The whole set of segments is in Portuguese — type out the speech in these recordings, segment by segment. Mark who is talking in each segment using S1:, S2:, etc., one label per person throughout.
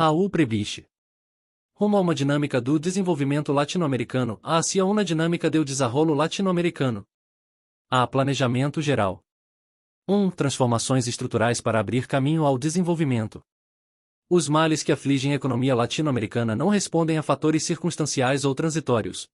S1: Raul Prebisch. Rumo a uma dinâmica do desenvolvimento latino-americano, hacia uma dinâmica do desarrollo latino-americano. A. Planejamento geral. 1. Transformações estruturais para abrir caminho ao desenvolvimento. Os males que afligem a economia latino-americana não respondem a fatores circunstanciais ou transitórios.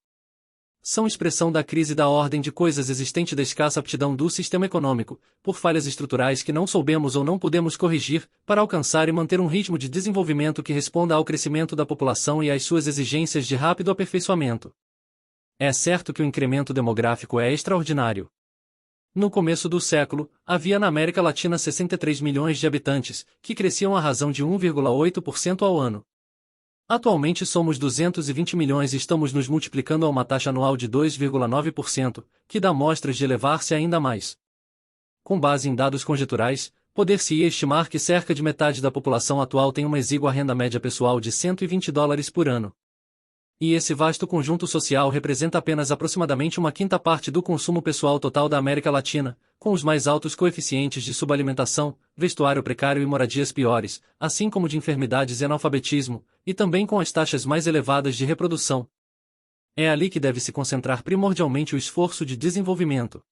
S1: São expressão da crise da ordem de coisas existente da escassa aptidão do sistema econômico, por falhas estruturais que não soubemos ou não pudemos corrigir, para alcançar e manter um ritmo de desenvolvimento que responda ao crescimento da população e às suas exigências de rápido aperfeiçoamento. É certo que o incremento demográfico é extraordinário. No começo do século, havia na América Latina 63 milhões de habitantes, que cresciam à razão de 1,8% ao ano. Atualmente somos 220 milhões e estamos nos multiplicando a uma taxa anual de 2,9%, que dá mostras de elevar-se ainda mais. Com base em dados conjeturais, poder-se-ia estimar que cerca de metade da população atual tem uma exígua renda média pessoal de $120 por ano. E esse vasto conjunto social representa apenas aproximadamente uma quinta parte do consumo pessoal total da América Latina, com os mais altos coeficientes de subalimentação, vestuário precário e moradias piores, assim como de enfermidades e analfabetismo, e também com as taxas mais elevadas de reprodução. É ali que deve se concentrar primordialmente o esforço de desenvolvimento.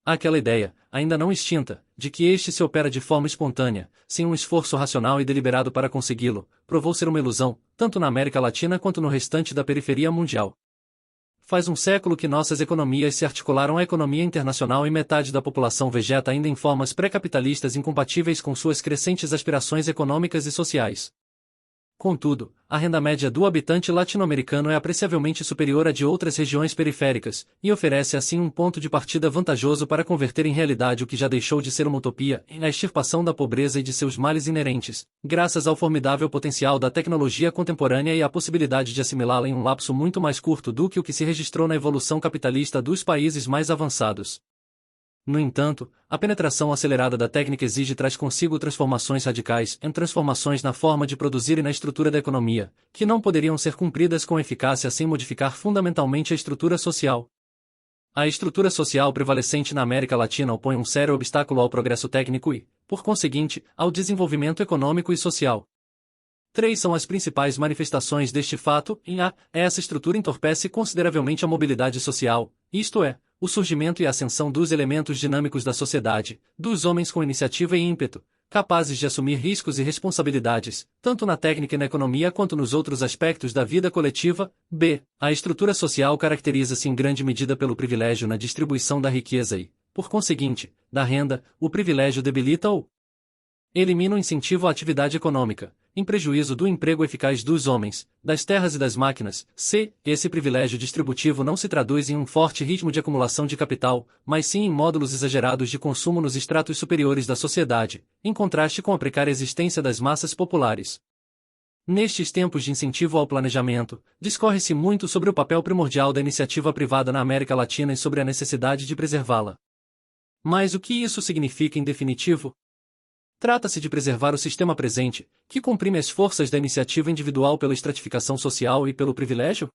S1: Aquela ideia, ainda não extinta, de que este se opera de forma espontânea, sem um esforço racional e deliberado para consegui-lo, provou ser uma ilusão, tanto na América Latina quanto no restante da periferia mundial. Faz um século que nossas economias se articularam à economia internacional e metade da população vegeta ainda em formas pré-capitalistas incompatíveis com suas crescentes aspirações econômicas e sociais. Contudo, a renda média do habitante latino-americano é apreciavelmente superior à de outras regiões periféricas, e oferece assim um ponto de partida vantajoso para converter em realidade o que já deixou de ser uma utopia, a extirpação da pobreza e de seus males inerentes, graças ao formidável potencial da tecnologia contemporânea e à possibilidade de assimilá-la em um lapso muito mais curto do que o que se registrou na evolução capitalista dos países mais avançados. No entanto, a penetração acelerada da técnica exige traz consigo transformações radicais, transformações na forma de produzir e na estrutura da economia, que não poderiam ser cumpridas com eficácia sem modificar fundamentalmente a estrutura social. A estrutura social prevalecente na América Latina opõe um sério obstáculo ao progresso técnico e, por conseguinte, ao desenvolvimento econômico e social. 3 são as principais manifestações deste fato, e essa estrutura entorpece consideravelmente a mobilidade social, isto é, o surgimento e a ascensão dos elementos dinâmicos da sociedade, dos homens com iniciativa e ímpeto, capazes de assumir riscos e responsabilidades, tanto na técnica e na economia quanto nos outros aspectos da vida coletiva. B. A estrutura social caracteriza-se em grande medida pelo privilégio na distribuição da riqueza e, por conseguinte, da renda. O privilégio debilita ou elimina o incentivo à atividade econômica, em prejuízo do emprego eficaz dos homens, das terras e das máquinas. C. Esse privilégio distributivo não se traduz em um forte ritmo de acumulação de capital, mas sim em módulos exagerados de consumo nos estratos superiores da sociedade, em contraste com a precária existência das massas populares. Nestes tempos de incentivo ao planejamento, discorre-se muito sobre o papel primordial da iniciativa privada na América Latina e sobre a necessidade de preservá-la. Mas o que isso significa em definitivo? Trata-se de preservar o sistema presente, que comprime as forças da iniciativa individual pela estratificação social e pelo privilégio?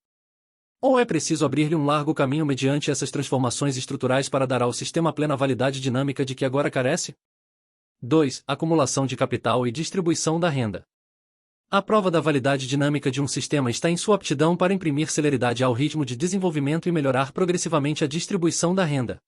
S1: Ou é preciso abrir-lhe um largo caminho mediante essas transformações estruturais para dar ao sistema a plena validade dinâmica de que agora carece? 2. Acumulação de capital e distribuição da renda. A prova da validade dinâmica de um sistema está em sua aptidão para imprimir celeridade ao ritmo de desenvolvimento e melhorar progressivamente a distribuição da renda.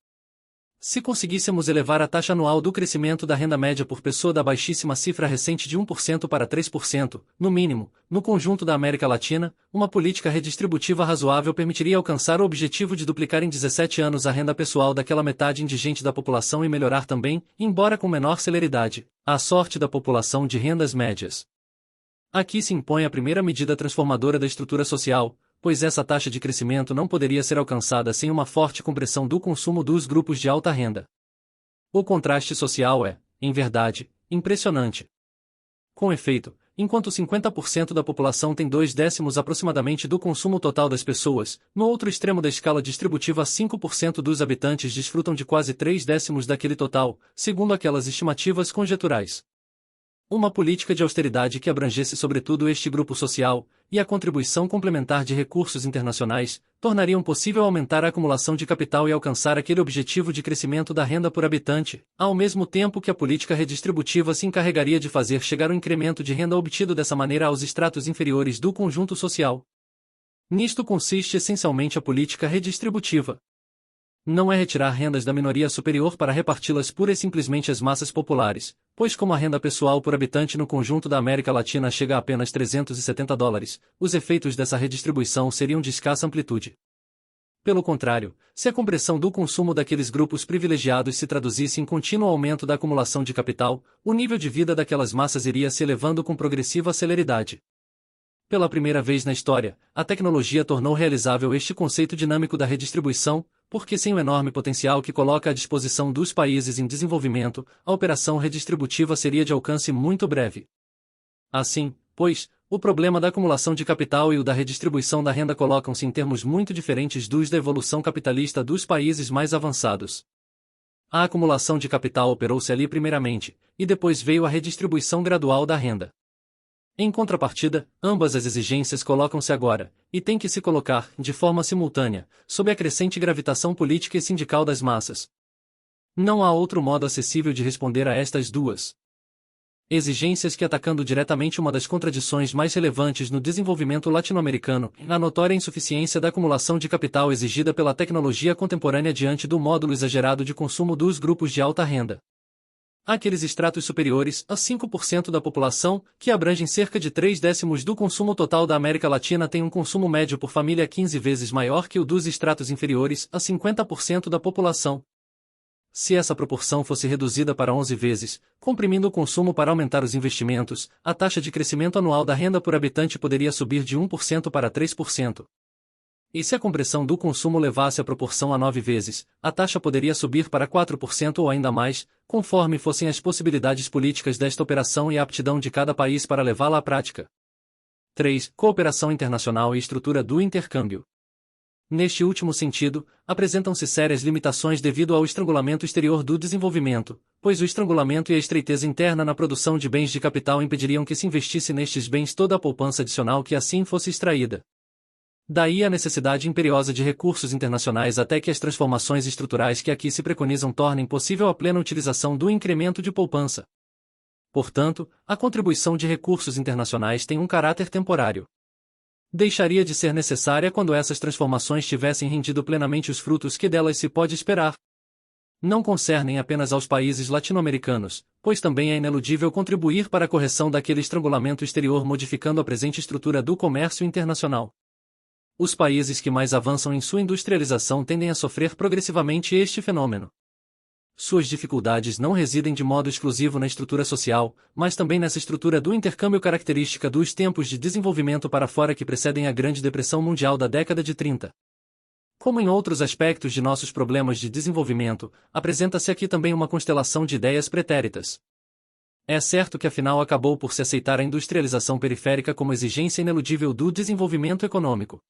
S1: Se conseguíssemos elevar a taxa anual do crescimento da renda média por pessoa da baixíssima cifra recente de 1% para 3%, no mínimo, no conjunto da América Latina, uma política redistributiva razoável permitiria alcançar o objetivo de duplicar em 17 anos a renda pessoal daquela metade indigente da população e melhorar também, embora com menor celeridade, a sorte da população de rendas médias. Aqui se impõe a primeira medida transformadora da estrutura social, pois essa taxa de crescimento não poderia ser alcançada sem uma forte compressão do consumo dos grupos de alta renda. O contraste social é, em verdade, impressionante. Com efeito, enquanto 50% da população tem 2/10 aproximadamente do consumo total das pessoas, no outro extremo da escala distributiva 5% dos habitantes desfrutam de quase 3/10 daquele total, segundo aquelas estimativas conjeturais. Uma política de austeridade que abrangesse sobretudo este grupo social, e a contribuição complementar de recursos internacionais, tornariam possível aumentar a acumulação de capital e alcançar aquele objetivo de crescimento da renda por habitante, ao mesmo tempo que a política redistributiva se encarregaria de fazer chegar o incremento de renda obtido dessa maneira aos estratos inferiores do conjunto social. Nisto consiste essencialmente a política redistributiva. Não é retirar rendas da minoria superior para reparti-las pura e simplesmente às massas populares, pois como a renda pessoal por habitante no conjunto da América Latina chega a apenas $370, os efeitos dessa redistribuição seriam de escassa amplitude. Pelo contrário, se a compressão do consumo daqueles grupos privilegiados se traduzisse em contínuo aumento da acumulação de capital, o nível de vida daquelas massas iria se elevando com progressiva celeridade. Pela primeira vez na história, a tecnologia tornou realizável este conceito dinâmico da redistribuição, porque sem o enorme potencial que coloca à disposição dos países em desenvolvimento, a operação redistributiva seria de alcance muito breve. Assim, pois, o problema da acumulação de capital e o da redistribuição da renda colocam-se em termos muito diferentes dos da evolução capitalista dos países mais avançados. A acumulação de capital operou-se ali primeiramente, e depois veio a redistribuição gradual da renda. Em contrapartida, ambas as exigências colocam-se agora, e têm que se colocar, de forma simultânea, sob a crescente gravitação política e sindical das massas. Não há outro modo acessível de responder a estas duas exigências que atacando diretamente uma das contradições mais relevantes no desenvolvimento latino-americano, a notória insuficiência da acumulação de capital exigida pela tecnologia contemporânea diante do módulo exagerado de consumo dos grupos de alta renda. Aqueles estratos superiores a 5% da população, que abrangem cerca de 3/10 do consumo total da América Latina, têm um consumo médio por família 15 vezes maior que o dos estratos inferiores a 50% da população. Se essa proporção fosse reduzida para 11 vezes, comprimindo o consumo para aumentar os investimentos, a taxa de crescimento anual da renda por habitante poderia subir de 1% para 3%. E se a compressão do consumo levasse a proporção a 9 vezes, a taxa poderia subir para 4% ou ainda mais, conforme fossem as possibilidades políticas desta operação e a aptidão de cada país para levá-la à prática. 3. Cooperação internacional e estrutura do intercâmbio. Neste último sentido, apresentam-se sérias limitações devido ao estrangulamento exterior do desenvolvimento, pois o estrangulamento e a estreiteza interna na produção de bens de capital impediriam que se investisse nestes bens toda a poupança adicional que assim fosse extraída. Daí a necessidade imperiosa de recursos internacionais até que as transformações estruturais que aqui se preconizam tornem possível a plena utilização do incremento de poupança. Portanto, a contribuição de recursos internacionais tem um caráter temporário. Deixaria de ser necessária quando essas transformações tivessem rendido plenamente os frutos que delas se pode esperar. Não concernem apenas aos países latino-americanos, pois também é ineludível contribuir para a correção daquele estrangulamento exterior modificando a presente estrutura do comércio internacional. Os países que mais avançam em sua industrialização tendem a sofrer progressivamente este fenômeno. Suas dificuldades não residem de modo exclusivo na estrutura social, mas também nessa estrutura do intercâmbio característica dos tempos de desenvolvimento para fora que precedem a Grande Depressão Mundial da década de 30. Como em outros aspectos de nossos problemas de desenvolvimento, apresenta-se aqui também uma constelação de ideias pretéritas. É certo que afinal acabou por se aceitar a industrialização periférica como exigência ineludível do desenvolvimento econômico.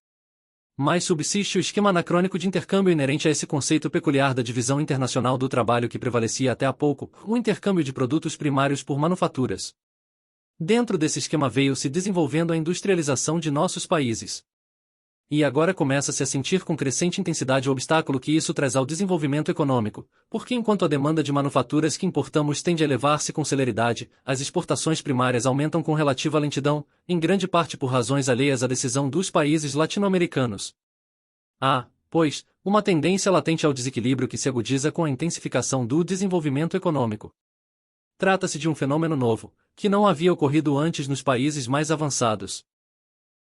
S1: Mas subsiste o esquema anacrônico de intercâmbio inerente a esse conceito peculiar da divisão internacional do trabalho que prevalecia até há pouco, o intercâmbio de produtos primários por manufaturas. Dentro desse esquema veio-se desenvolvendo a industrialização de nossos países. E agora começa-se a sentir com crescente intensidade o obstáculo que isso traz ao desenvolvimento econômico, porque enquanto a demanda de manufaturas que importamos tende a elevar-se com celeridade, as exportações primárias aumentam com relativa lentidão, em grande parte por razões alheias à decisão dos países latino-americanos. Há, pois, uma tendência latente ao desequilíbrio que se agudiza com a intensificação do desenvolvimento econômico. Trata-se de um fenômeno novo, que não havia ocorrido antes nos países mais avançados.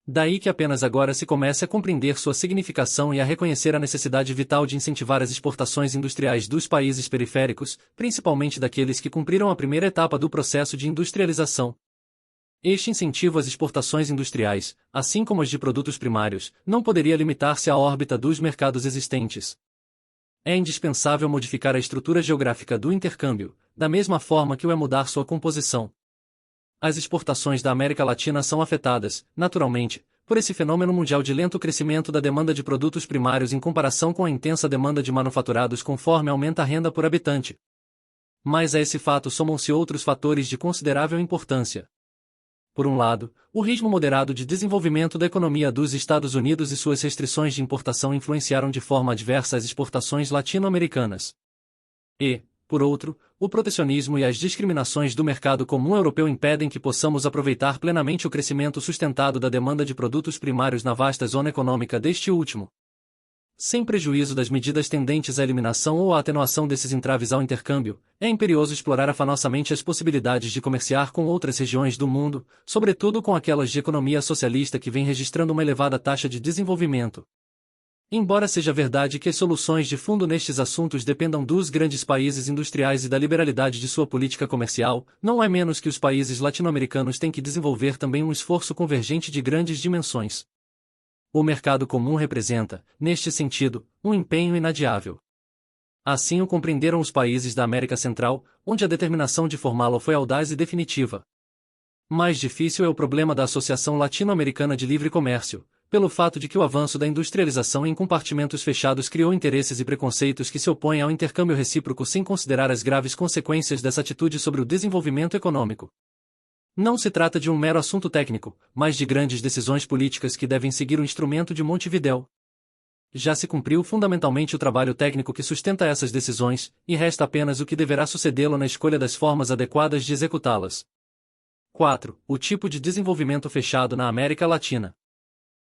S1: Daí que apenas agora se comece a compreender sua significação e a reconhecer a necessidade vital de incentivar as exportações industriais dos países periféricos, principalmente daqueles que cumpriram a primeira etapa do processo de industrialização. Este incentivo às exportações industriais, assim como as de produtos primários, não poderia limitar-se à órbita dos mercados existentes. É indispensável modificar a estrutura geográfica do intercâmbio, da mesma forma que o é mudar sua composição. As exportações da América Latina são afetadas, naturalmente, por esse fenômeno mundial de lento crescimento da demanda de produtos primários em comparação com a intensa demanda de manufaturados conforme aumenta a renda por habitante. Mas a esse fato somam-se outros fatores de considerável importância. Por um lado, o ritmo moderado de desenvolvimento da economia dos Estados Unidos e suas restrições de importação influenciaram de forma adversa as exportações latino-americanas. E, por outro, o protecionismo e as discriminações do mercado comum europeu impedem que possamos aproveitar plenamente o crescimento sustentado da demanda de produtos primários na vasta zona econômica deste último. Sem prejuízo das medidas tendentes à eliminação ou à atenuação desses entraves ao intercâmbio, é imperioso explorar afanosamente as possibilidades de comerciar com outras regiões do mundo, sobretudo com aquelas de economia socialista que vem registrando uma elevada taxa de desenvolvimento. Embora seja verdade que as soluções de fundo nestes assuntos dependam dos grandes países industriais e da liberalidade de sua política comercial, não é menos que os países latino-americanos têm que desenvolver também um esforço convergente de grandes dimensões. O mercado comum representa, neste sentido, um empenho inadiável. Assim o compreenderam os países da América Central, onde a determinação de formá-lo foi audaz e definitiva. Mais difícil é o problema da Associação Latino-Americana de Livre Comércio, pelo fato de que o avanço da industrialização em compartimentos fechados criou interesses e preconceitos que se opõem ao intercâmbio recíproco sem considerar as graves consequências dessa atitude sobre o desenvolvimento econômico. Não se trata de um mero assunto técnico, mas de grandes decisões políticas que devem seguir o instrumento de Montevidéu. Já se cumpriu fundamentalmente o trabalho técnico que sustenta essas decisões, e resta apenas o que deverá sucedê-lo na escolha das formas adequadas de executá-las. 4. O tipo de desenvolvimento fechado na América Latina.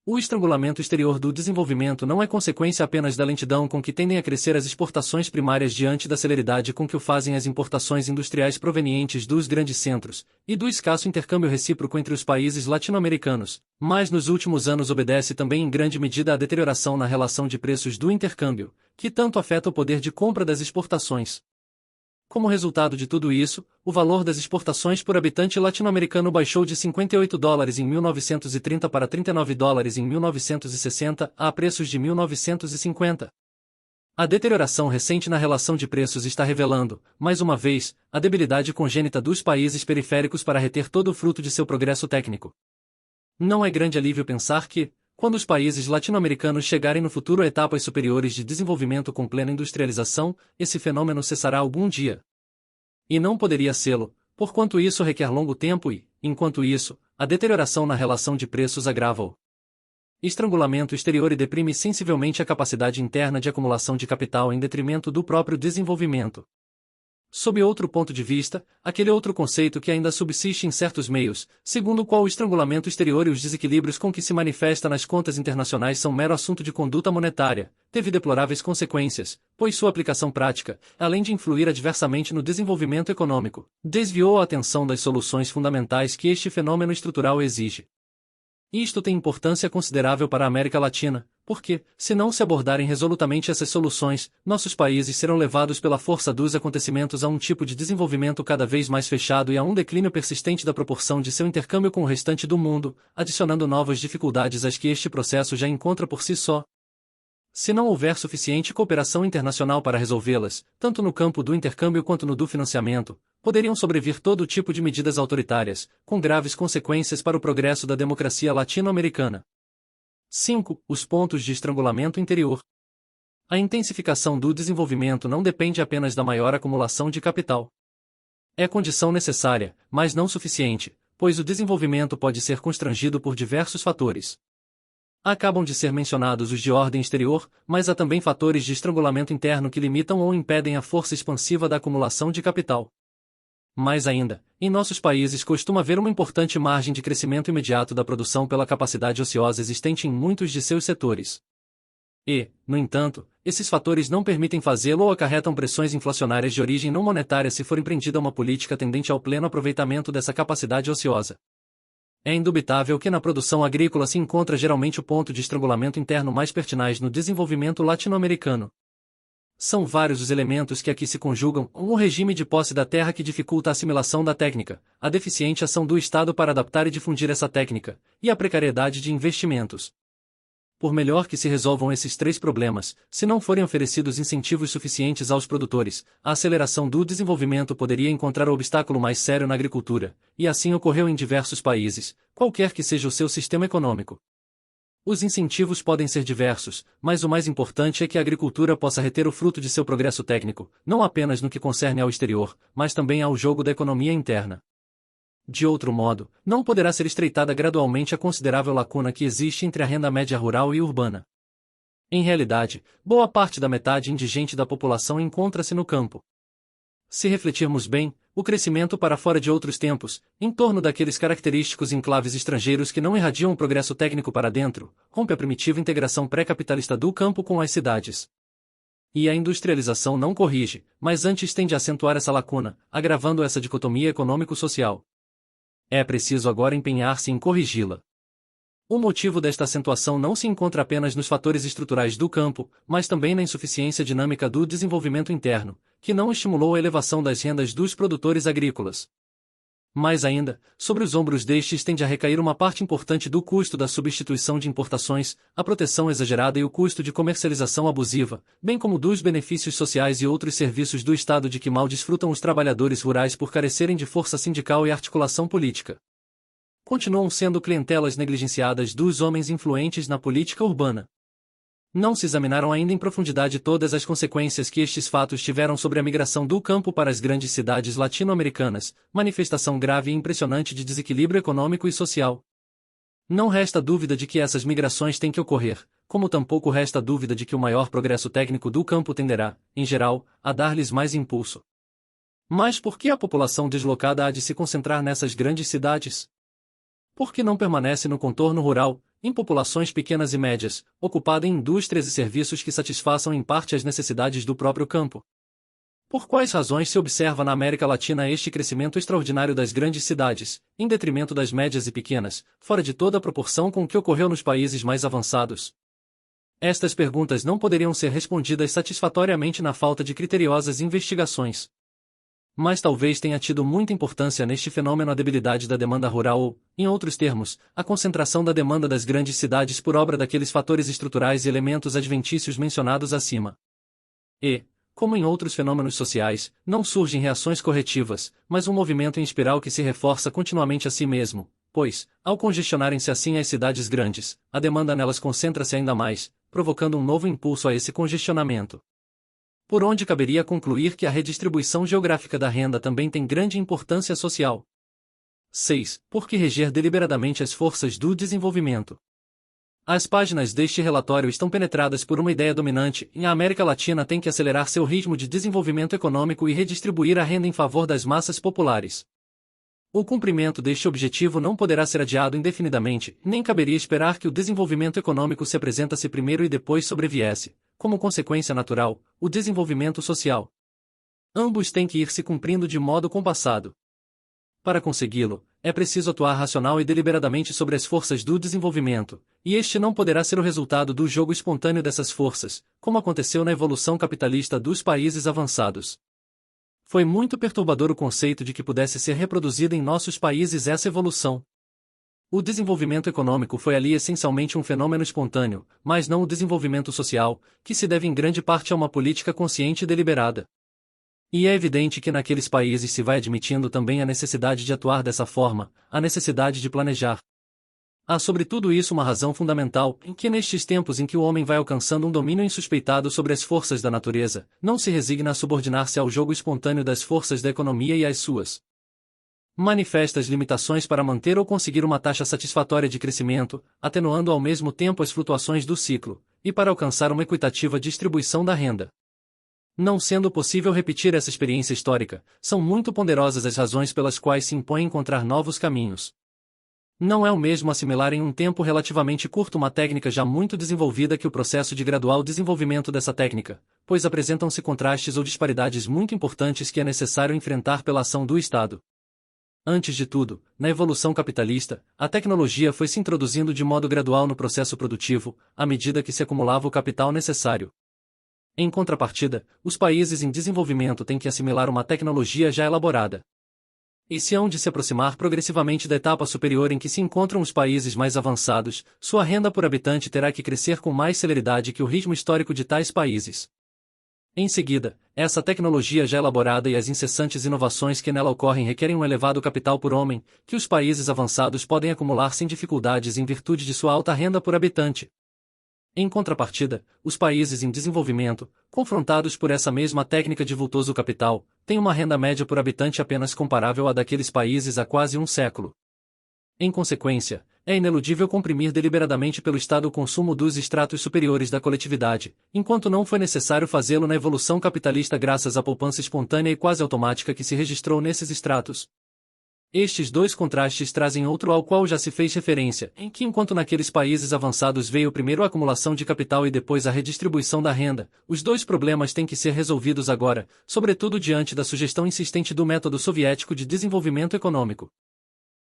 S1: O estrangulamento exterior do desenvolvimento não é consequência apenas da lentidão com que tendem a crescer as exportações primárias diante da celeridade com que o fazem as importações industriais provenientes dos grandes centros, e do escasso intercâmbio recíproco entre os países latino-americanos, mas nos últimos anos obedece também em grande medida à deterioração na relação de preços do intercâmbio, que tanto afeta o poder de compra das exportações. Como resultado de tudo isso, o valor das exportações por habitante latino-americano baixou de $58 em 1930 para $39 em 1960, a preços de 1950. A deterioração recente na relação de preços está revelando, mais uma vez, a debilidade congênita dos países periféricos para reter todo o fruto de seu progresso técnico. Não é grande alívio pensar que, quando os países latino-americanos chegarem no futuro a etapas superiores de desenvolvimento com plena industrialização, esse fenômeno cessará algum dia. E não poderia sê-lo, porquanto isso requer longo tempo e, enquanto isso, a deterioração na relação de preços agrava-o. Estrangulamento exterior e deprime sensivelmente a capacidade interna de acumulação de capital em detrimento do próprio desenvolvimento. Sob outro ponto de vista, aquele outro conceito que ainda subsiste em certos meios, segundo o qual o estrangulamento exterior e os desequilíbrios com que se manifesta nas contas internacionais são mero assunto de conduta monetária, teve deploráveis consequências, pois sua aplicação prática, além de influir adversamente no desenvolvimento econômico, desviou a atenção das soluções fundamentais que este fenômeno estrutural exige. Isto tem importância considerável para a América Latina, porque, se não se abordarem resolutamente essas soluções, nossos países serão levados pela força dos acontecimentos a um tipo de desenvolvimento cada vez mais fechado e a um declínio persistente da proporção de seu intercâmbio com o restante do mundo, adicionando novas dificuldades às que este processo já encontra por si só. Se não houver suficiente cooperação internacional para resolvê-las, tanto no campo do intercâmbio quanto no do financiamento, poderiam sobrevir todo tipo de medidas autoritárias, com graves consequências para o progresso da democracia latino-americana. 5. Os pontos de estrangulamento interior. A intensificação do desenvolvimento não depende apenas da maior acumulação de capital. É condição necessária, mas não suficiente, pois o desenvolvimento pode ser constrangido por diversos fatores. Acabam de ser mencionados os de ordem exterior, mas há também fatores de estrangulamento interno que limitam ou impedem a força expansiva da acumulação de capital. Mais ainda, em nossos países costuma haver uma importante margem de crescimento imediato da produção pela capacidade ociosa existente em muitos de seus setores. E, no entanto, esses fatores não permitem fazê-lo ou acarretam pressões inflacionárias de origem não monetária se for empreendida uma política tendente ao pleno aproveitamento dessa capacidade ociosa. É indubitável que na produção agrícola se encontra geralmente o ponto de estrangulamento interno mais pertinaz no desenvolvimento latino-americano. São vários os elementos que aqui se conjugam: um regime de posse da terra que dificulta a assimilação da técnica, a deficiente ação do Estado para adaptar e difundir essa técnica, e a precariedade de investimentos. Por melhor que se resolvam esses três problemas, se não forem oferecidos incentivos suficientes aos produtores, a aceleração do desenvolvimento poderia encontrar o obstáculo mais sério na agricultura, e assim ocorreu em diversos países, qualquer que seja o seu sistema econômico. Os incentivos podem ser diversos, mas o mais importante é que a agricultura possa reter o fruto de seu progresso técnico, não apenas no que concerne ao exterior, mas também ao jogo da economia interna. De outro modo, não poderá ser estreitada gradualmente a considerável lacuna que existe entre a renda média rural e urbana. Em realidade, boa parte da metade indigente da população encontra-se no campo. Se refletirmos bem, o crescimento para fora de outros tempos, em torno daqueles característicos enclaves estrangeiros que não irradiam o progresso técnico para dentro, rompe a primitiva integração pré-capitalista do campo com as cidades. E a industrialização não corrige, mas antes tende a acentuar essa lacuna, agravando essa dicotomia econômico-social. É preciso agora empenhar-se em corrigi-la. O motivo desta acentuação não se encontra apenas nos fatores estruturais do campo, mas também na insuficiência dinâmica do desenvolvimento interno, que não estimulou a elevação das rendas dos produtores agrícolas. Mais ainda, sobre os ombros destes tende a recair uma parte importante do custo da substituição de importações, a proteção exagerada e o custo de comercialização abusiva, bem como dos benefícios sociais e outros serviços do Estado de que mal desfrutam os trabalhadores rurais por carecerem de força sindical e articulação política. Continuam sendo clientelas negligenciadas dos homens influentes na política urbana. Não se examinaram ainda em profundidade todas as consequências que estes fatos tiveram sobre a migração do campo para as grandes cidades latino-americanas, manifestação grave e impressionante de desequilíbrio econômico e social. Não resta dúvida de que essas migrações têm que ocorrer, como tampouco resta dúvida de que o maior progresso técnico do campo tenderá, em geral, a dar-lhes mais impulso. Mas por que a população deslocada há de se concentrar nessas grandes cidades? Por que não permanece no contorno rural, em populações pequenas e médias, ocupada em indústrias e serviços que satisfaçam em parte as necessidades do próprio campo? Por quais razões se observa na América Latina este crescimento extraordinário das grandes cidades, em detrimento das médias e pequenas, fora de toda a proporção com o que ocorreu nos países mais avançados? Estas perguntas não poderiam ser respondidas satisfatoriamente na falta de criteriosas investigações. Mas talvez tenha tido muita importância neste fenômeno a debilidade da demanda rural ou, em outros termos, a concentração da demanda das grandes cidades por obra daqueles fatores estruturais e elementos adventícios mencionados acima. E, como em outros fenômenos sociais, não surgem reações corretivas, mas um movimento em espiral que se reforça continuamente a si mesmo, pois, ao congestionarem-se assim as cidades grandes, a demanda nelas concentra-se ainda mais, provocando um novo impulso a esse congestionamento. Por onde caberia concluir que a redistribuição geográfica da renda também tem grande importância social. 6. Por que reger deliberadamente as forças do desenvolvimento? As páginas deste relatório estão penetradas por uma ideia dominante, e a América Latina tem que acelerar seu ritmo de desenvolvimento econômico e redistribuir a renda em favor das massas populares. O cumprimento deste objetivo não poderá ser adiado indefinidamente, nem caberia esperar que o desenvolvimento econômico se apresentasse primeiro e depois sobreviesse, como consequência natural, o desenvolvimento social. Ambos têm que ir se cumprindo de modo compassado. Para consegui-lo, é preciso atuar racional e deliberadamente sobre as forças do desenvolvimento, e este não poderá ser o resultado do jogo espontâneo dessas forças, como aconteceu na evolução capitalista dos países avançados. Foi muito perturbador o conceito de que pudesse ser reproduzida em nossos países essa evolução. O desenvolvimento econômico foi ali essencialmente um fenômeno espontâneo, mas não o desenvolvimento social, que se deve em grande parte a uma política consciente e deliberada. E é evidente que naqueles países se vai admitindo também a necessidade de atuar dessa forma, a necessidade de planejar. Há sobre tudo isso uma razão fundamental, em que nestes tempos em que o homem vai alcançando um domínio insuspeitado sobre as forças da natureza, não se resigna a subordinar-se ao jogo espontâneo das forças da economia e às suas manifestas limitações para manter ou conseguir uma taxa satisfatória de crescimento, atenuando ao mesmo tempo as flutuações do ciclo, e para alcançar uma equitativa distribuição da renda. Não sendo possível repetir essa experiência histórica, são muito ponderosas as razões pelas quais se impõe encontrar novos caminhos. Não é o mesmo assimilar em um tempo relativamente curto uma técnica já muito desenvolvida que o processo de gradual desenvolvimento dessa técnica, pois apresentam-se contrastes ou disparidades muito importantes que é necessário enfrentar pela ação do Estado. Antes de tudo, na evolução capitalista, a tecnologia foi se introduzindo de modo gradual no processo produtivo, à medida que se acumulava o capital necessário. Em contrapartida, os países em desenvolvimento têm que assimilar uma tecnologia já elaborada. E se hão de se aproximar progressivamente da etapa superior em que se encontram os países mais avançados, sua renda por habitante terá que crescer com mais celeridade que o ritmo histórico de tais países. Em seguida, essa tecnologia já elaborada e as incessantes inovações que nela ocorrem requerem um elevado capital por homem, que os países avançados podem acumular sem dificuldades em virtude de sua alta renda por habitante. Em contrapartida, os países em desenvolvimento, confrontados por essa mesma técnica de vultoso capital, têm uma renda média por habitante apenas comparável à daqueles países há quase um século. Em consequência, é ineludível comprimir deliberadamente pelo Estado o consumo dos estratos superiores da coletividade, enquanto não foi necessário fazê-lo na evolução capitalista graças à poupança espontânea e quase automática que se registrou nesses estratos. Estes dois contrastes trazem outro ao qual já se fez referência, em que enquanto naqueles países avançados veio primeiro a acumulação de capital e depois a redistribuição da renda, os dois problemas têm que ser resolvidos agora, sobretudo diante da sugestão insistente do método soviético de desenvolvimento econômico.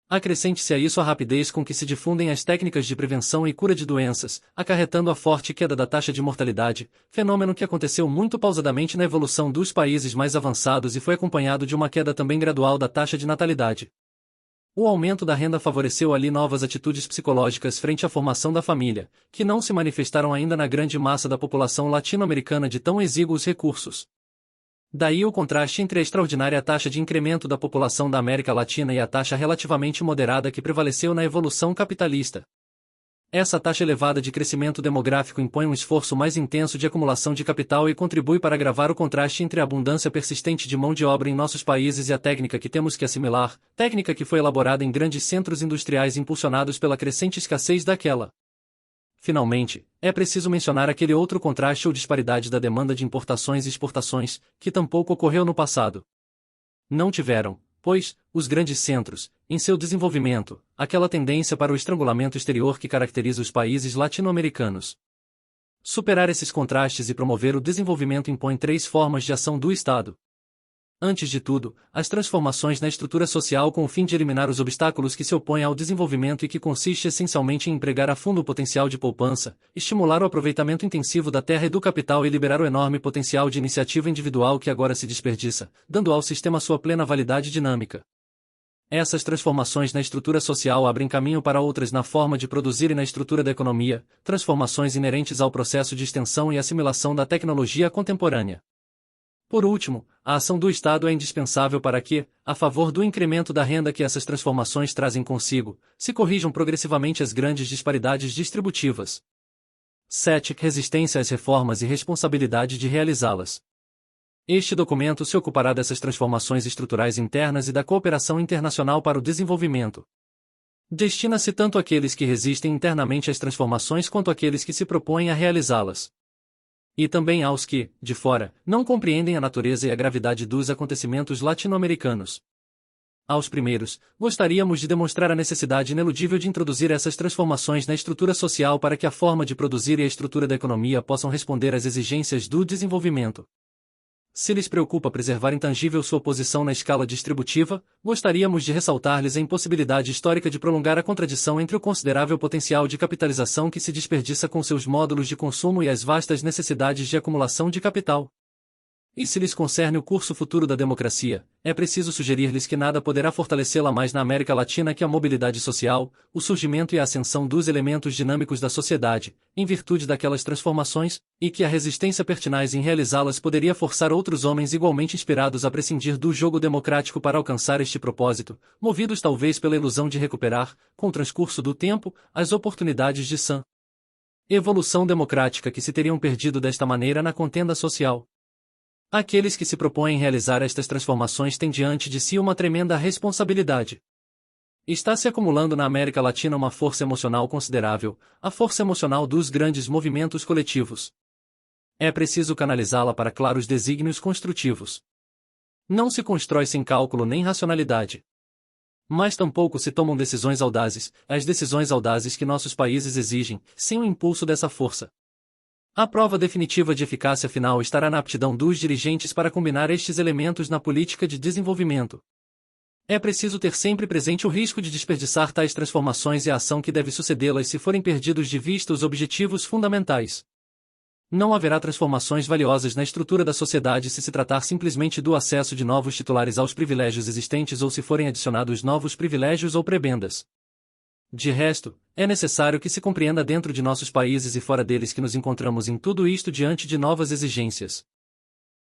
S1: Acrescente-se a isso a rapidez com que se difundem as técnicas de prevenção e cura de doenças, acarretando a forte queda da taxa de mortalidade, fenômeno que aconteceu muito pausadamente na evolução dos países mais avançados e foi acompanhado de uma queda também gradual da taxa de natalidade. O aumento da renda favoreceu ali novas atitudes psicológicas frente à formação da família, que não se manifestaram ainda na grande massa da população latino-americana de tão exíguos recursos. Daí o contraste entre a extraordinária taxa de incremento da população da América Latina e a taxa relativamente moderada que prevaleceu na evolução capitalista. Essa taxa elevada de crescimento demográfico impõe um esforço mais intenso de acumulação de capital e contribui para agravar o contraste entre a abundância persistente de mão de obra em nossos países e a técnica que temos que assimilar, técnica que foi elaborada em grandes centros industriais impulsionados pela crescente escassez daquela. Finalmente, é preciso mencionar aquele outro contraste ou disparidade da demanda de importações e exportações, que tampouco ocorreu no passado. Não tiveram, pois, os grandes centros, em seu desenvolvimento, aquela tendência para o estrangulamento exterior que caracteriza os países latino-americanos. Superar esses contrastes e promover o desenvolvimento impõe três formas de ação do Estado. Antes de tudo, as transformações na estrutura social com o fim de eliminar os obstáculos que se opõem ao desenvolvimento e que consiste essencialmente em empregar a fundo o potencial de poupança, estimular o aproveitamento intensivo da terra e do capital e liberar o enorme potencial de iniciativa individual que agora se desperdiça, dando ao sistema sua plena validade dinâmica. Essas transformações na estrutura social abrem caminho para outras na forma de produzir e na estrutura da economia, transformações inerentes ao processo de extensão e assimilação da tecnologia contemporânea. Por último, a ação do Estado é indispensável para que, a favor do incremento da renda que essas transformações trazem consigo, se corrijam progressivamente as grandes disparidades distributivas. 7. Resistência às reformas e responsabilidade de realizá-las. Este documento se ocupará dessas transformações estruturais internas e da cooperação internacional para o desenvolvimento. Destina-se tanto àqueles que resistem internamente às transformações quanto àqueles que se propõem a realizá-las. E também aos que, de fora, não compreendem a natureza e a gravidade dos acontecimentos latino-americanos. Aos primeiros, gostaríamos de demonstrar a necessidade ineludível de introduzir essas transformações na estrutura social para que a forma de produzir e a estrutura da economia possam responder às exigências do desenvolvimento. Se lhes preocupa preservar intangível sua posição na escala distributiva, gostaríamos de ressaltar-lhes a impossibilidade histórica de prolongar a contradição entre o considerável potencial de capitalização que se desperdiça com seus módulos de consumo e as vastas necessidades de acumulação de capital. E se lhes concerne o curso futuro da democracia, é preciso sugerir-lhes que nada poderá fortalecê-la mais na América Latina que a mobilidade social, o surgimento e a ascensão dos elementos dinâmicos da sociedade, em virtude daquelas transformações, e que a resistência pertinaz em realizá-las poderia forçar outros homens igualmente inspirados a prescindir do jogo democrático para alcançar este propósito, movidos talvez pela ilusão de recuperar, com o transcurso do tempo, as oportunidades de sã evolução democrática que se teriam perdido desta maneira na contenda social. Aqueles que se propõem realizar estas transformações têm diante de si uma tremenda responsabilidade. Está se acumulando na América Latina uma força emocional considerável, a força emocional dos grandes movimentos coletivos. É preciso canalizá-la para claros desígnios construtivos. Não se constrói sem cálculo nem racionalidade. Mas tampouco se tomam decisões audazes, as decisões audazes que nossos países exigem, sem o impulso dessa força. A prova definitiva de eficácia final estará na aptidão dos dirigentes para combinar estes elementos na política de desenvolvimento. É preciso ter sempre presente o risco de desperdiçar tais transformações e a ação que deve sucedê-las se forem perdidos de vista os objetivos fundamentais. Não haverá transformações valiosas na estrutura da sociedade se se tratar simplesmente do acesso de novos titulares aos privilégios existentes ou se forem adicionados novos privilégios ou prebendas. De resto, é necessário que se compreenda dentro de nossos países e fora deles que nos encontramos em tudo isto diante de novas exigências.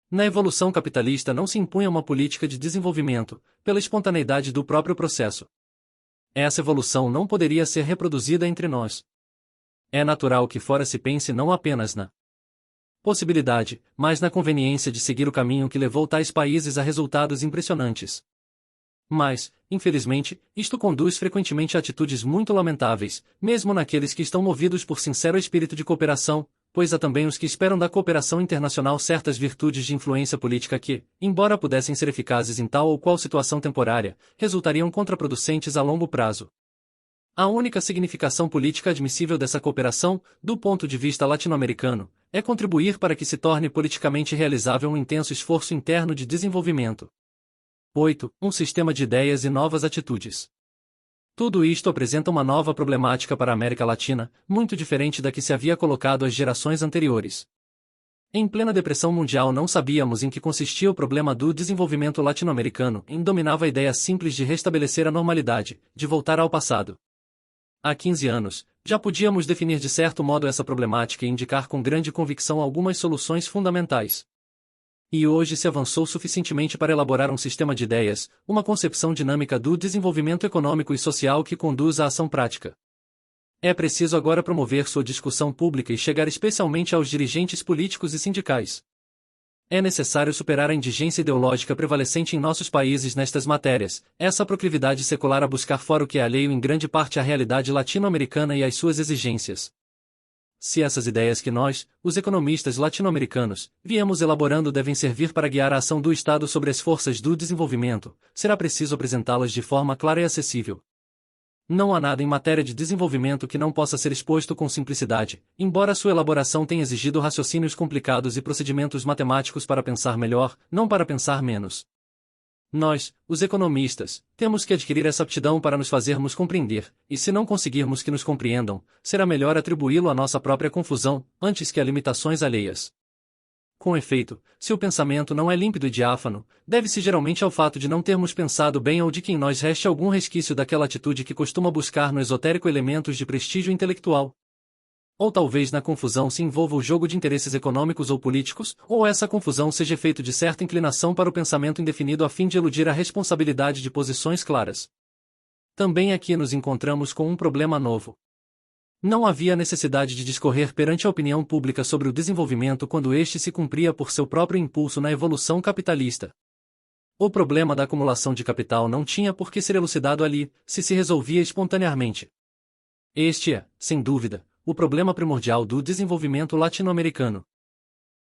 S1: Na evolução capitalista não se impunha uma política de desenvolvimento, pela espontaneidade do próprio processo. Essa evolução não poderia ser reproduzida entre nós. É natural que fora se pense não apenas na possibilidade, mas na conveniência de seguir o caminho que levou tais países a resultados impressionantes. Mas, infelizmente, isto conduz frequentemente a atitudes muito lamentáveis, mesmo naqueles que estão movidos por sincero espírito de cooperação, pois há também os que esperam da cooperação internacional certas virtudes de influência política que, embora pudessem ser eficazes em tal ou qual situação temporária, resultariam contraproducentes a longo prazo. A única significação política admissível dessa cooperação, do ponto de vista latino-americano, é contribuir para que se torne politicamente realizável um intenso esforço interno de desenvolvimento. 8. Um sistema de ideias e novas atitudes. Tudo isto apresenta uma nova problemática para a América Latina, muito diferente da que se havia colocado às gerações anteriores. Em plena depressão mundial não sabíamos em que consistia o problema do desenvolvimento latino-americano e dominava a ideia simples de restabelecer a normalidade, de voltar ao passado. Há 15 anos, já podíamos definir de certo modo essa problemática e indicar com grande convicção algumas soluções fundamentais. E hoje se avançou suficientemente para elaborar um sistema de ideias, uma concepção dinâmica do desenvolvimento econômico e social que conduz à ação prática. É preciso agora promover sua discussão pública e chegar especialmente aos dirigentes políticos e sindicais. É necessário superar a indigência ideológica prevalecente em nossos países nestas matérias, essa proclividade secular a buscar fora o que é alheio em grande parte à realidade latino-americana e às suas exigências. Se essas ideias que nós, os economistas latino-americanos, viemos elaborando devem servir para guiar a ação do Estado sobre as forças do desenvolvimento, será preciso apresentá-las de forma clara e acessível. Não há nada em matéria de desenvolvimento que não possa ser exposto com simplicidade, embora sua elaboração tenha exigido raciocínios complicados e procedimentos matemáticos para pensar melhor, não para pensar menos. Nós, os economistas, temos que adquirir essa aptidão para nos fazermos compreender, e se não conseguirmos que nos compreendam, será melhor atribuí-lo à nossa própria confusão, antes que a limitações alheias. Com efeito, se o pensamento não é límpido e diáfano, deve-se geralmente ao fato de não termos pensado bem ou de que em nós reste algum resquício daquela atitude que costuma buscar no esotérico elementos de prestígio intelectual. Ou talvez na confusão se envolva o jogo de interesses econômicos ou políticos, ou essa confusão seja efeito de certa inclinação para o pensamento indefinido a fim de eludir a responsabilidade de posições claras. Também aqui nos encontramos com um problema novo. Não havia necessidade de discorrer perante a opinião pública sobre o desenvolvimento quando este se cumpria por seu próprio impulso na evolução capitalista. O problema da acumulação de capital não tinha por que ser elucidado ali, se resolvia espontaneamente. Este é, sem dúvida, o problema primordial do desenvolvimento latino-americano.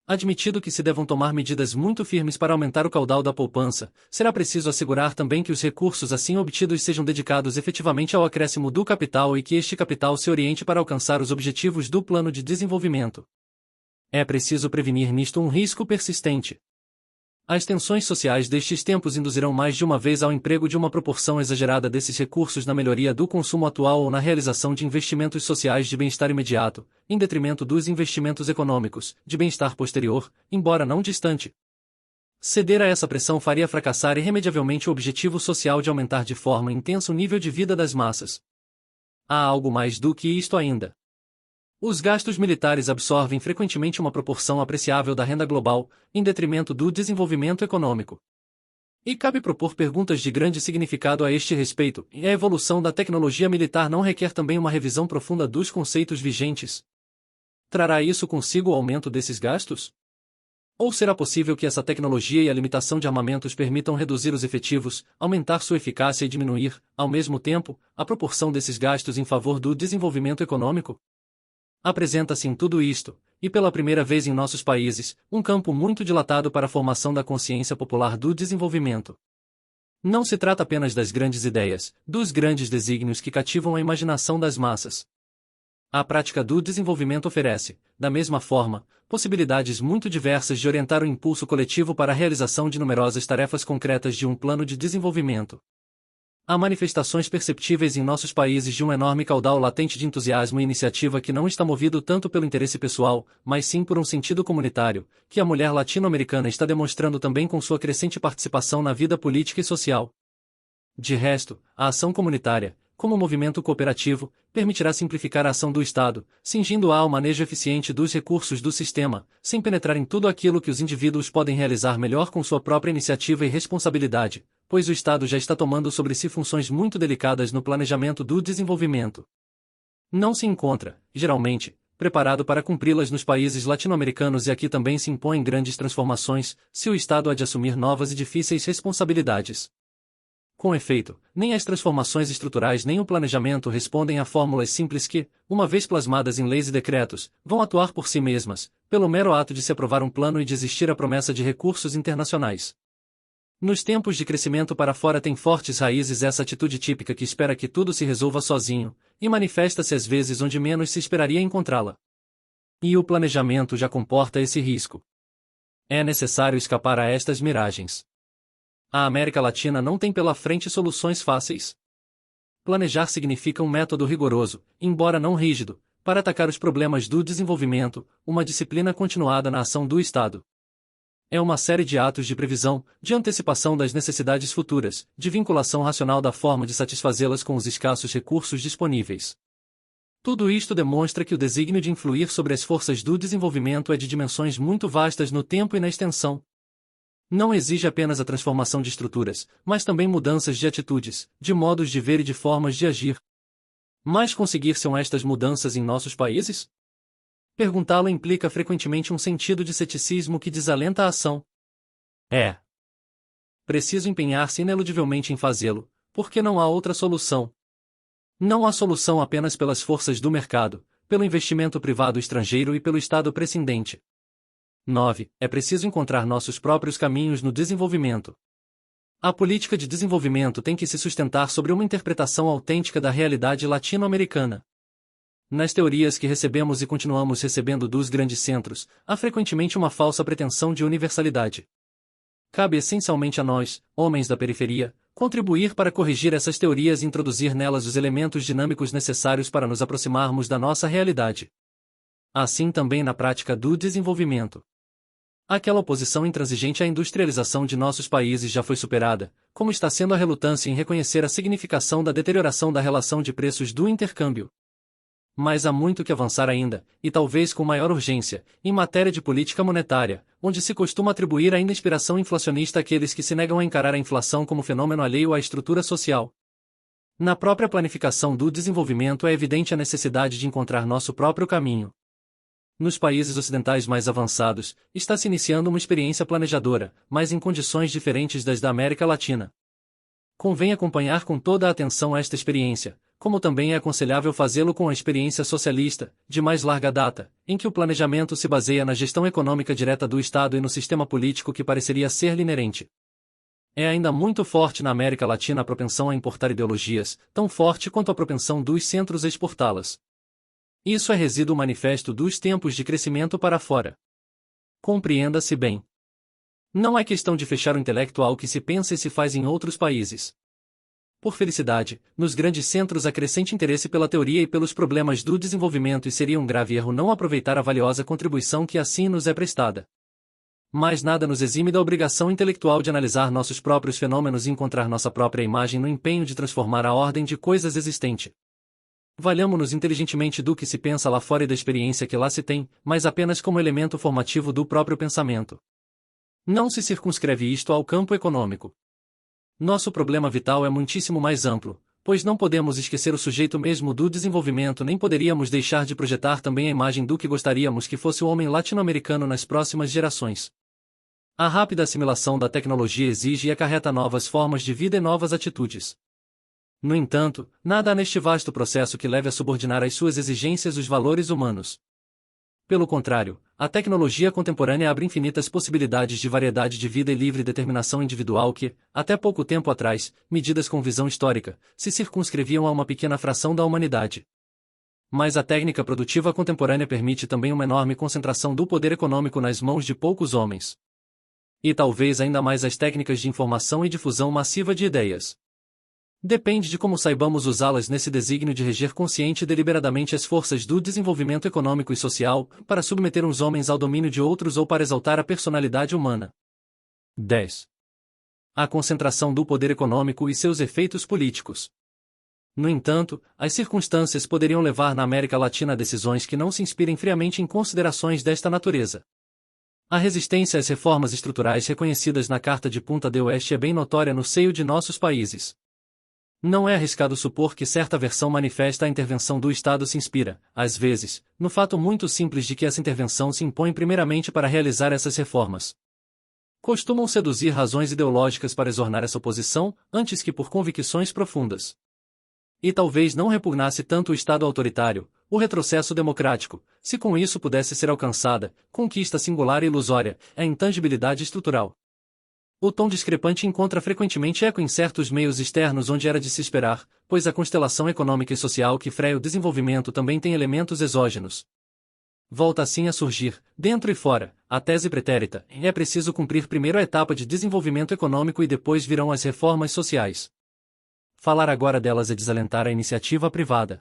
S1: Admitido que se devam tomar medidas muito firmes para aumentar o caudal da poupança, será preciso assegurar também que os recursos assim obtidos sejam dedicados efetivamente ao acréscimo do capital e que este capital se oriente para alcançar os objetivos do plano de desenvolvimento. É preciso prevenir nisto um risco persistente. As tensões sociais destes tempos induzirão mais de uma vez ao emprego de uma proporção exagerada desses recursos na melhoria do consumo atual ou na realização de investimentos sociais de bem-estar imediato, em detrimento dos investimentos econômicos, de bem-estar posterior, embora não distante. Ceder a essa pressão faria fracassar irremediavelmente o objetivo social de aumentar de forma intensa o nível de vida das massas. Há algo mais do que isto ainda. Os gastos militares absorvem frequentemente uma proporção apreciável da renda global, em detrimento do desenvolvimento econômico. E cabe propor perguntas de grande significado a este respeito, e a evolução da tecnologia militar não requer também uma revisão profunda dos conceitos vigentes? Trará isso consigo o aumento desses gastos? Ou será possível que essa tecnologia e a limitação de armamentos permitam reduzir os efetivos, aumentar sua eficácia e diminuir, ao mesmo tempo, a proporção desses gastos em favor do desenvolvimento econômico? Apresenta-se em tudo isto, e pela primeira vez em nossos países, um campo muito dilatado para a formação da consciência popular do desenvolvimento. Não se trata apenas das grandes ideias, dos grandes desígnios que cativam a imaginação das massas. A prática do desenvolvimento oferece, da mesma forma, possibilidades muito diversas de orientar o impulso coletivo para a realização de numerosas tarefas concretas de um plano de desenvolvimento. Há manifestações perceptíveis em nossos países de um enorme caudal latente de entusiasmo e iniciativa que não está movido tanto pelo interesse pessoal, mas sim por um sentido comunitário, que a mulher latino-americana está demonstrando também com sua crescente participação na vida política e social. De resto, a ação comunitária, como movimento cooperativo, permitirá simplificar a ação do Estado, cingindo-a ao manejo eficiente dos recursos do sistema, sem penetrar em tudo aquilo que os indivíduos podem realizar melhor com sua própria iniciativa e responsabilidade, pois o Estado já está tomando sobre si funções muito delicadas no planejamento do desenvolvimento. Não se encontra, geralmente, preparado para cumpri-las nos países latino-americanos e aqui também se impõem grandes transformações, se o Estado há de assumir novas e difíceis responsabilidades. Com efeito, nem as transformações estruturais nem o planejamento respondem a fórmulas simples que, uma vez plasmadas em leis e decretos, vão atuar por si mesmas, pelo mero ato de se aprovar um plano e de existir a promessa de recursos internacionais. Nos tempos de crescimento para fora tem fortes raízes essa atitude típica que espera que tudo se resolva sozinho, e manifesta-se às vezes onde menos se esperaria encontrá-la. E o planejamento já comporta esse risco. É necessário escapar a estas miragens. A América Latina não tem pela frente soluções fáceis. Planejar significa um método rigoroso, embora não rígido, para atacar os problemas do desenvolvimento, uma disciplina continuada na ação do Estado. É uma série de atos de previsão, de antecipação das necessidades futuras, de vinculação racional da forma de satisfazê-las com os escassos recursos disponíveis. Tudo isto demonstra que o desígnio de influir sobre as forças do desenvolvimento é de dimensões muito vastas no tempo e na extensão. Não exige apenas a transformação de estruturas, mas também mudanças de atitudes, de modos de ver e de formas de agir. Mas conseguir-se-ão estas mudanças em nossos países? Perguntá-lo implica frequentemente um sentido de ceticismo que desalenta a ação. É preciso empenhar-se ineludivelmente em fazê-lo, porque não há outra solução. Não há solução apenas pelas forças do mercado, pelo investimento privado estrangeiro e pelo Estado prescindente. 9. É preciso encontrar nossos próprios caminhos no desenvolvimento. A política de desenvolvimento tem que se sustentar sobre uma interpretação autêntica da realidade latino-americana. Nas teorias que recebemos e continuamos recebendo dos grandes centros, há frequentemente uma falsa pretensão de universalidade. Cabe essencialmente a nós, homens da periferia, contribuir para corrigir essas teorias e introduzir nelas os elementos dinâmicos necessários para nos aproximarmos da nossa realidade. Assim também na prática do desenvolvimento. Aquela oposição intransigente à industrialização de nossos países já foi superada, como está sendo a relutância em reconhecer a significação da deterioração da relação de preços do intercâmbio. Mas há muito que avançar ainda, e talvez com maior urgência, em matéria de política monetária, onde se costuma atribuir ainda inspiração inflacionista àqueles que se negam a encarar a inflação como fenômeno alheio à estrutura social. Na própria planificação do desenvolvimento é evidente a necessidade de encontrar nosso próprio caminho. Nos países ocidentais mais avançados, está se iniciando uma experiência planejadora, mas em condições diferentes das da América Latina. Convém acompanhar com toda a atenção esta experiência, como também é aconselhável fazê-lo com a experiência socialista, de mais larga data, em que o planejamento se baseia na gestão econômica direta do Estado e no sistema político que pareceria ser-lhe inerente. É ainda muito forte na América Latina a propensão a importar ideologias, tão forte quanto a propensão dos centros a exportá-las. Isso é resíduo manifesto dos tempos de crescimento para fora. Compreenda-se bem. Não é questão de fechar o intelecto ao que se pensa e se faz em outros países. Por felicidade, nos grandes centros há crescente interesse pela teoria e pelos problemas do desenvolvimento e seria um grave erro não aproveitar a valiosa contribuição que assim nos é prestada. Mas nada nos exime da obrigação intelectual de analisar nossos próprios fenômenos e encontrar nossa própria imagem no empenho de transformar a ordem de coisas existente. Valhamo-nos inteligentemente do que se pensa lá fora e da experiência que lá se tem, mas apenas como elemento formativo do próprio pensamento. Não se circunscreve isto ao campo econômico. Nosso problema vital é muitíssimo mais amplo, pois não podemos esquecer o sujeito mesmo do desenvolvimento nem poderíamos deixar de projetar também a imagem do que gostaríamos que fosse o homem latino-americano nas próximas gerações. A rápida assimilação da tecnologia exige e acarreta novas formas de vida e novas atitudes. No entanto, nada há neste vasto processo que leve a subordinar às suas exigências os valores humanos. Pelo contrário, a tecnologia contemporânea abre infinitas possibilidades de variedade de vida e livre determinação individual que, até pouco tempo atrás, medidas com visão histórica, se circunscreviam a uma pequena fração da humanidade. Mas a técnica produtiva contemporânea permite também uma enorme concentração do poder econômico nas mãos de poucos homens. E talvez ainda mais as técnicas de informação e difusão massiva de ideias. Depende de como saibamos usá-las nesse desígnio de reger consciente e deliberadamente as forças do desenvolvimento econômico e social, para submeter uns homens ao domínio de outros ou para exaltar a personalidade humana. 10. A concentração do poder econômico e seus efeitos políticos. No entanto, as circunstâncias poderiam levar na América Latina a decisões que não se inspirem friamente em considerações desta natureza. A resistência às reformas estruturais reconhecidas na Carta de Punta del Este é bem notória no seio de nossos países. Não é arriscado supor que certa versão manifesta a intervenção do Estado se inspira, às vezes, no fato muito simples de que essa intervenção se impõe primeiramente para realizar essas reformas. Costumam seduzir razões ideológicas para exornar essa oposição, antes que por convicções profundas. E talvez não repugnasse tanto o Estado autoritário, o retrocesso democrático, se com isso pudesse ser alcançada, conquista singular e ilusória, a intangibilidade estrutural. O tom discrepante encontra frequentemente eco em certos meios externos onde era de se esperar, pois a constelação econômica e social que freia o desenvolvimento também tem elementos exógenos. Volta assim a surgir, dentro e fora, a tese pretérita: é preciso cumprir primeiro a etapa de desenvolvimento econômico e depois virão as reformas sociais. Falar agora delas é desalentar a iniciativa privada.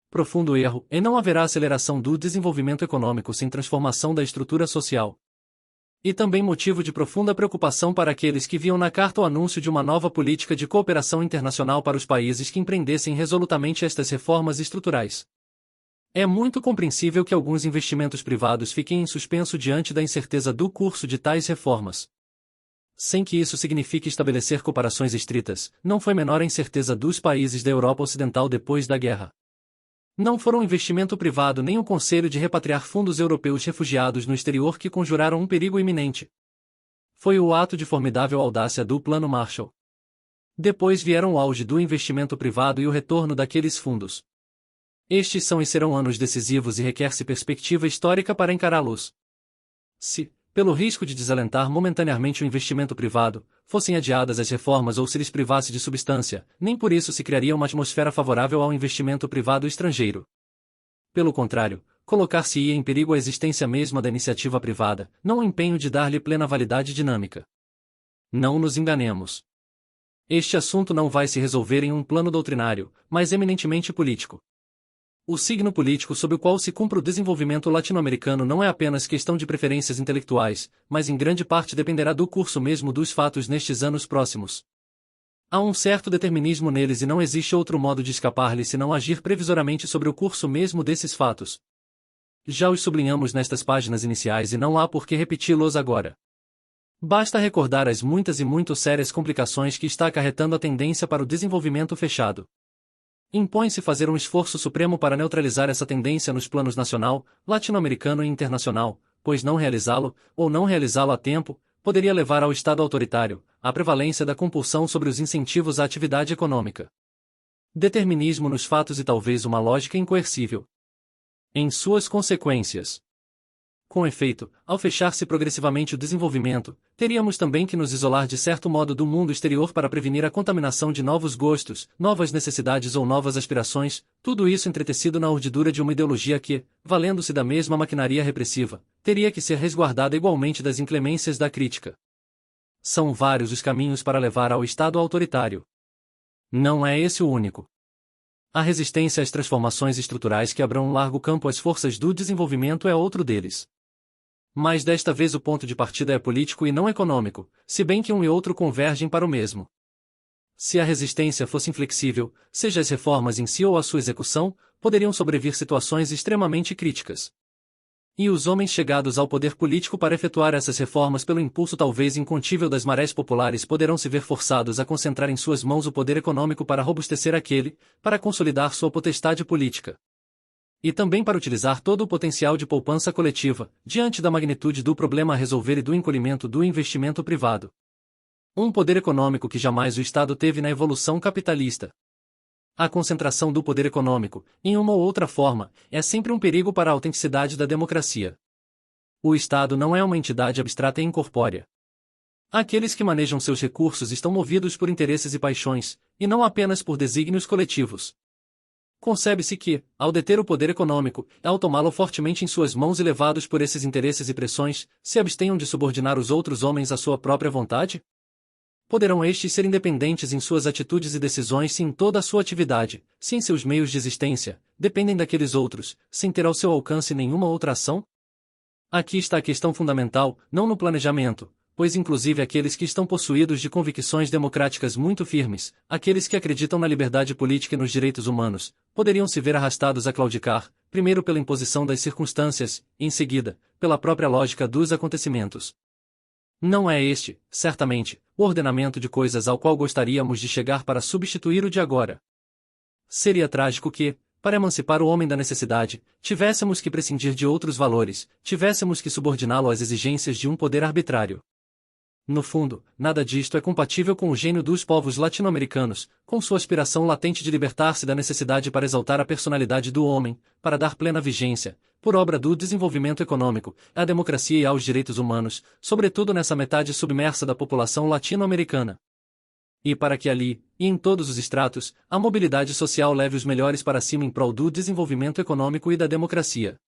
S1: Profundo erro, e não haverá aceleração do desenvolvimento econômico sem transformação da estrutura social. E também motivo de profunda preocupação para aqueles que viam na carta o anúncio de uma nova política de cooperação internacional para os países que empreendessem resolutamente estas reformas estruturais. É muito compreensível que alguns investimentos privados fiquem em suspenso diante da incerteza do curso de tais reformas. Sem que isso signifique estabelecer cooperações estritas, não foi menor a incerteza dos países da Europa Ocidental depois da guerra. Não foram o investimento privado nem o conselho de repatriar fundos europeus refugiados no exterior que conjuraram um perigo iminente. Foi o ato de formidável audácia do Plano Marshall. Depois vieram o auge do investimento privado e o retorno daqueles fundos. Estes são e serão anos decisivos e requer-se perspectiva histórica para encará-los. Se, pelo risco de desalentar momentaneamente o investimento privado, fossem adiadas as reformas ou se lhes privasse de substância, nem por isso se criaria uma atmosfera favorável ao investimento privado estrangeiro. Pelo contrário, colocar-se-ia em perigo a existência mesma da iniciativa privada, não o empenho de dar-lhe plena validade dinâmica. Não nos enganemos. Este assunto não vai se resolver em um plano doutrinário, mas eminentemente político. O signo político sob o qual se cumpre o desenvolvimento latino-americano não é apenas questão de preferências intelectuais, mas em grande parte dependerá do curso mesmo dos fatos nestes anos próximos. Há um certo determinismo neles e não existe outro modo de escapar-lhe senão agir previsoriamente sobre o curso mesmo desses fatos. Já os sublinhamos nestas páginas iniciais e não há por que repeti-los agora. Basta recordar as muitas e muito sérias complicações que está acarretando a tendência para o desenvolvimento fechado. Impõe-se fazer um esforço supremo para neutralizar essa tendência nos planos nacional, latino-americano e internacional, pois não realizá-lo, ou não realizá-lo a tempo, poderia levar ao Estado autoritário, à prevalência da compulsão sobre os incentivos à atividade econômica. Determinismo nos fatos e talvez uma lógica incoercível em suas consequências. Com efeito, ao fechar-se progressivamente o desenvolvimento, teríamos também que nos isolar de certo modo do mundo exterior para prevenir a contaminação de novos gostos, novas necessidades ou novas aspirações, tudo isso entretecido na urdidura de uma ideologia que, valendo-se da mesma maquinaria repressiva, teria que ser resguardada igualmente das inclemências da crítica. São vários os caminhos para levar ao Estado autoritário. Não é esse o único. A resistência às transformações estruturais que abram um largo campo às forças do desenvolvimento é outro deles. Mas desta vez o ponto de partida é político e não econômico, se bem que um e outro convergem para o mesmo. Se a resistência fosse inflexível, seja as reformas em si ou a sua execução, poderiam sobrevir situações extremamente críticas. E os homens chegados ao poder político para efetuar essas reformas pelo impulso talvez incontível das marés populares poderão se ver forçados a concentrar em suas mãos o poder econômico para robustecer aquele, para consolidar sua potestade política. E também para utilizar todo o potencial de poupança coletiva, diante da magnitude do problema a resolver e do encolhimento do investimento privado. Um poder econômico que jamais o Estado teve na evolução capitalista. A concentração do poder econômico, em uma ou outra forma, é sempre um perigo para a autenticidade da democracia. O Estado não é uma entidade abstrata e incorpórea. Aqueles que manejam seus recursos estão movidos por interesses e paixões, e não apenas por desígnios coletivos. Concebe-se que, ao deter o poder econômico, ao tomá-lo fortemente em suas mãos e levados por esses interesses e pressões, se abstenham de subordinar os outros homens à sua própria vontade? Poderão estes ser independentes em suas atitudes e decisões se em toda a sua atividade, se em seus meios de existência, dependem daqueles outros, sem ter ao seu alcance nenhuma outra ação? Aqui está a questão fundamental, não no planejamento, pois inclusive aqueles que estão possuídos de convicções democráticas muito firmes, aqueles que acreditam na liberdade política e nos direitos humanos, poderiam se ver arrastados a claudicar, primeiro pela imposição das circunstâncias, e em seguida, pela própria lógica dos acontecimentos. Não é este, certamente, o ordenamento de coisas ao qual gostaríamos de chegar para substituir o de agora. Seria trágico que, para emancipar o homem da necessidade, tivéssemos que prescindir de outros valores, tivéssemos que subordiná-lo às exigências de um poder arbitrário. No fundo, nada disto é compatível com o gênio dos povos latino-americanos, com sua aspiração latente de libertar-se da necessidade para exaltar a personalidade do homem, para dar plena vigência, por obra do desenvolvimento econômico, à democracia e aos direitos humanos, sobretudo nessa metade submersa da população latino-americana. E para que ali, e em todos os estratos, a mobilidade social leve os melhores para cima em prol do desenvolvimento econômico e da democracia.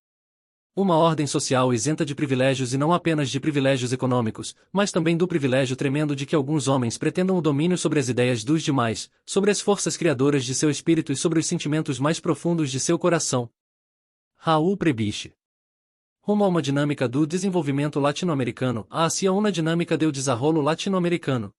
S1: Uma ordem social isenta de privilégios e não apenas de privilégios econômicos, mas também do privilégio tremendo de que alguns homens pretendam o domínio sobre as ideias dos demais, sobre as forças criadoras de seu espírito e sobre os sentimentos mais profundos de seu coração. Raul Prebisch. Rumo a uma dinâmica do desenvolvimento latino-americano, hacia uma dinâmica do desarrollo latino-americano.